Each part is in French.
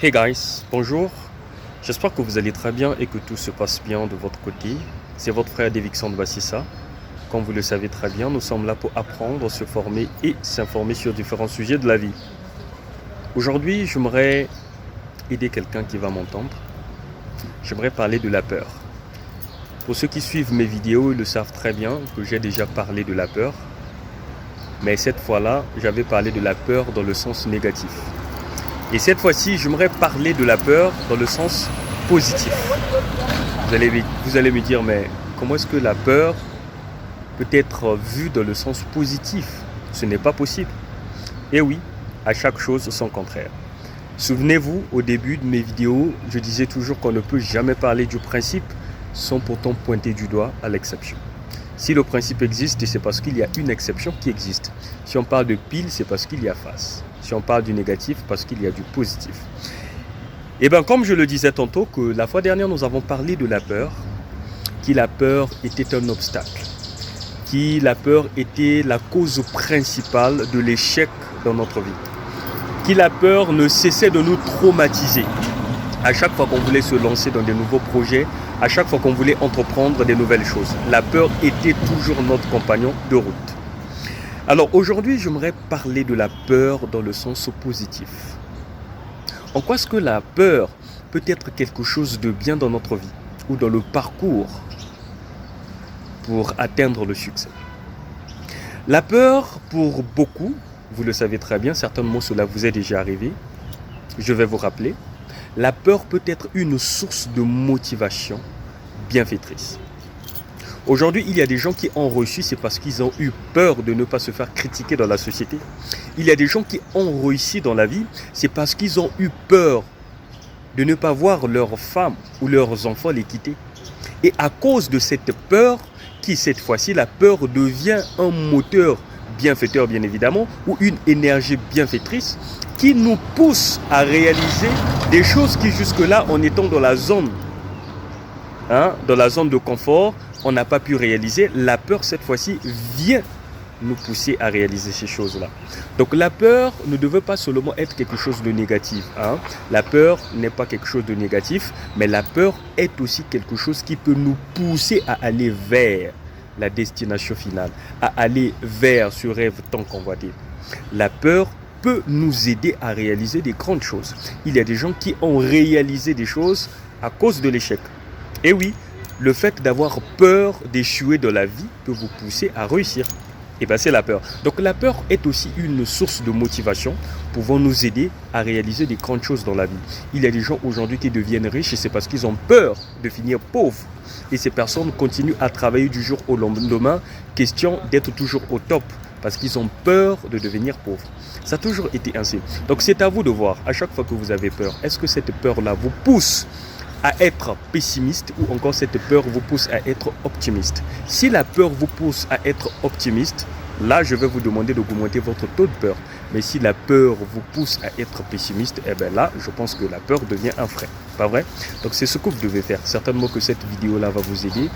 Hey guys, bonjour. J'espère que vous allez très bien et que tout se passe bien de votre côté. C'est votre frère Devixon de Bassissa. Comme vous le savez très bien, nous sommes là pour apprendre, se former et s'informer sur différents sujets de la vie. Aujourd'hui, j'aimerais aider quelqu'un qui va m'entendre. J'aimerais parler de la peur. Pour ceux qui suivent mes vidéos, ils le savent très bien que j'ai déjà parlé de la peur. Mais cette fois-là, j'avais parlé de la peur dans le sens négatif. Et cette fois-ci, j'aimerais parler de la peur dans le sens positif. Vous allez me dire, mais comment est-ce que la peur peut être vue dans le sens positif? Ce n'est pas possible. Et oui, à chaque chose son contraire. Souvenez-vous, au début de mes vidéos, je disais toujours qu'on ne peut jamais parler du principe sans pourtant pointer du doigt à l'exception. Si le principe existe, c'est parce qu'il y a une exception qui existe. Si on parle de pile, c'est parce qu'il y a face. Si on parle du négatif, parce qu'il y a du positif. Et bien, comme je le disais tantôt, que la fois dernière, nous avons parlé de la peur, que la peur était un obstacle, que la peur était la cause principale de l'échec dans notre vie, que la peur ne cessait de nous traumatiser. À chaque fois qu'on voulait se lancer dans de nouveaux projets, à chaque fois qu'on voulait entreprendre de nouvelles choses, la peur était toujours notre compagnon de route. Alors aujourd'hui, j'aimerais parler de la peur dans le sens positif. En quoi est-ce que la peur peut être quelque chose de bien dans notre vie ou dans le parcours pour atteindre le succès? La peur, pour beaucoup, vous le savez très bien, certainement cela vous est déjà arrivé, je vais vous rappeler, la peur peut être une source de motivation bienfaitrice. Aujourd'hui, il y a des gens qui ont réussi, c'est parce qu'ils ont eu peur de ne pas se faire critiquer dans la société. Il y a des gens qui ont réussi dans la vie, c'est parce qu'ils ont eu peur de ne pas voir leurs femmes ou leurs enfants les quitter. Et à cause de cette peur, qui cette fois-ci, la peur devient un moteur bienfaiteur bien évidemment, ou une énergie bienfaitrice qui nous pousse à réaliser des choses qui jusque-là, en étant dans la zone de confort, on n'a pas pu réaliser. La peur, cette fois-ci, vient nous pousser à réaliser ces choses-là. Donc la peur ne devait pas seulement être quelque chose de négatif. La peur n'est pas quelque chose de négatif, mais la peur est aussi quelque chose qui peut nous pousser à aller vers la destination finale, à aller vers ce rêve tant convoité. La peur peut nous aider à réaliser des grandes choses. Il y a des gens qui ont réalisé des choses à cause de l'échec. Et oui, le fait d'avoir peur d'échouer dans la vie peut vous pousser à réussir. Et bien c'est la peur. Donc la peur est aussi une source de motivation pouvant nous aider à réaliser des grandes choses dans la vie. Il y a des gens aujourd'hui qui deviennent riches et c'est parce qu'ils ont peur de finir pauvres. Et ces personnes continuent à travailler du jour au lendemain, question d'être toujours au top, parce qu'ils ont peur de devenir pauvres. Ça a toujours été ainsi. Donc c'est à vous de voir, à chaque fois que vous avez peur, est-ce que cette peur-là vous pousse à être pessimiste ou encore cette peur vous pousse à être optimiste? Si la peur vous pousse à être optimiste, là je vais vous demander d'augmenter votre taux de peur. Mais si la peur vous pousse à être pessimiste, eh bien là je pense que la peur devient un frein. Pas vrai? Donc c'est ce que vous devez faire. Certainement que cette vidéo-là va vous aider.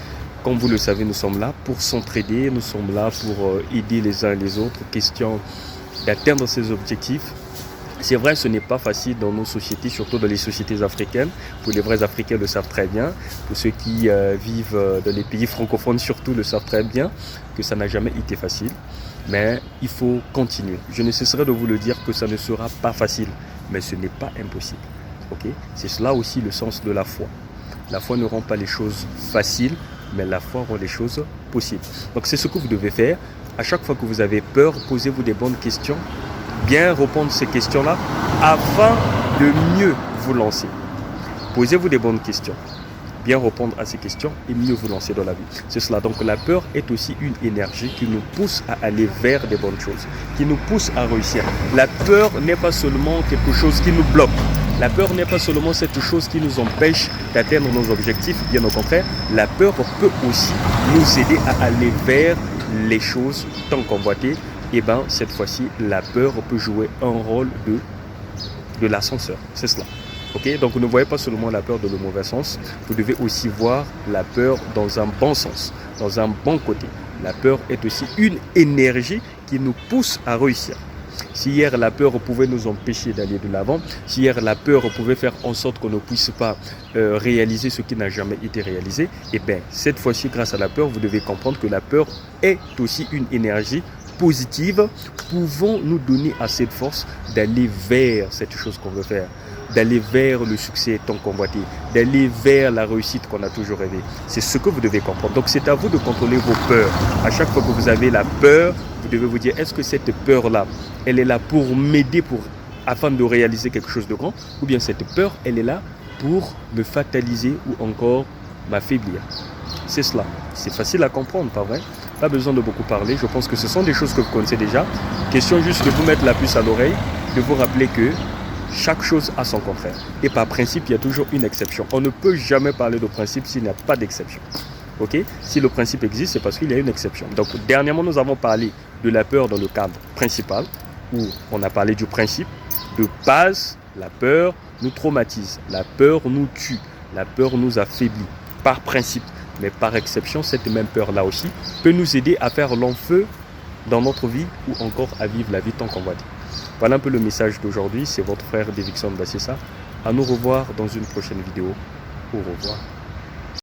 Comme vous le savez, nous sommes là pour s'entraider, nous sommes là pour aider les uns et les autres. Question d'atteindre ses objectifs. C'est vrai, ce n'est pas facile dans nos sociétés, surtout dans les sociétés africaines. Pour les vrais Africains le savent très bien. Pour ceux qui vivent dans les pays francophones surtout le savent très bien que ça n'a jamais été facile. Mais il faut continuer. Je ne cesserai de vous le dire que ça ne sera pas facile, mais ce n'est pas impossible. Okay? C'est cela aussi le sens de la foi. La foi ne rend pas les choses faciles, mais la foi rend les choses possibles. Donc c'est ce que vous devez faire. À chaque fois que vous avez peur, posez-vous des bonnes questions. Bien répondre ces questions-là afin de mieux vous lancer. Posez-vous des bonnes questions. Bien répondre à ces questions et mieux vous lancer dans la vie. C'est cela. Donc la peur est aussi une énergie qui nous pousse à aller vers des bonnes choses, qui nous pousse à réussir. La peur n'est pas seulement quelque chose qui nous bloque. La peur n'est pas seulement cette chose qui nous empêche d'atteindre nos objectifs. Bien au contraire, la peur peut aussi nous aider à aller vers les choses tant convoitées. Et bien cette fois-ci, la peur peut jouer un rôle de l'ascenseur. C'est cela. Okay? Donc ne voyez pas seulement la peur dans le mauvais sens, vous devez aussi voir la peur dans un bon sens, dans un bon côté. La peur est aussi une énergie qui nous pousse à réussir. Si hier la peur pouvait nous empêcher d'aller de l'avant, si hier la peur pouvait faire en sorte qu'on ne puisse pas réaliser ce qui n'a jamais été réalisé, et bien cette fois-ci grâce à la peur, vous devez comprendre que la peur est aussi une énergie positive, pouvant nous donner assez de force d'aller vers cette chose qu'on veut faire, d'aller vers le succès tant convoité, d'aller vers la réussite qu'on a toujours rêvé. C'est ce que vous devez comprendre. Donc c'est à vous de contrôler vos peurs. À chaque fois que vous avez la peur, vous devez vous dire, est-ce que cette peur-là, elle est là pour m'aider afin de réaliser quelque chose de grand, ou bien cette peur, elle est là pour me fataliser ou encore m'affaiblir. C'est cela. C'est facile à comprendre, pas vrai? Pas besoin de beaucoup parler. Je pense que ce sont des choses que vous connaissez déjà. Question juste de vous mettre la puce à l'oreille, de vous rappeler que chaque chose a son contraire. Et par principe, il y a toujours une exception. On ne peut jamais parler de principe s'il n'y a pas d'exception. Okay? Si le principe existe, c'est parce qu'il y a une exception. Donc, dernièrement, nous avons parlé de la peur dans le cadre principal, où on a parlé du principe. De base, la peur nous traumatise. La peur nous tue. La peur nous affaiblit. Par principe. Mais par exception, cette même peur-là aussi peut nous aider à faire long feu dans notre vie ou encore à vivre la vie tant qu'on va dire. Voilà un peu le message d'aujourd'hui. C'est votre frère Davidson Bassissa. À nous revoir dans une prochaine vidéo. Au revoir.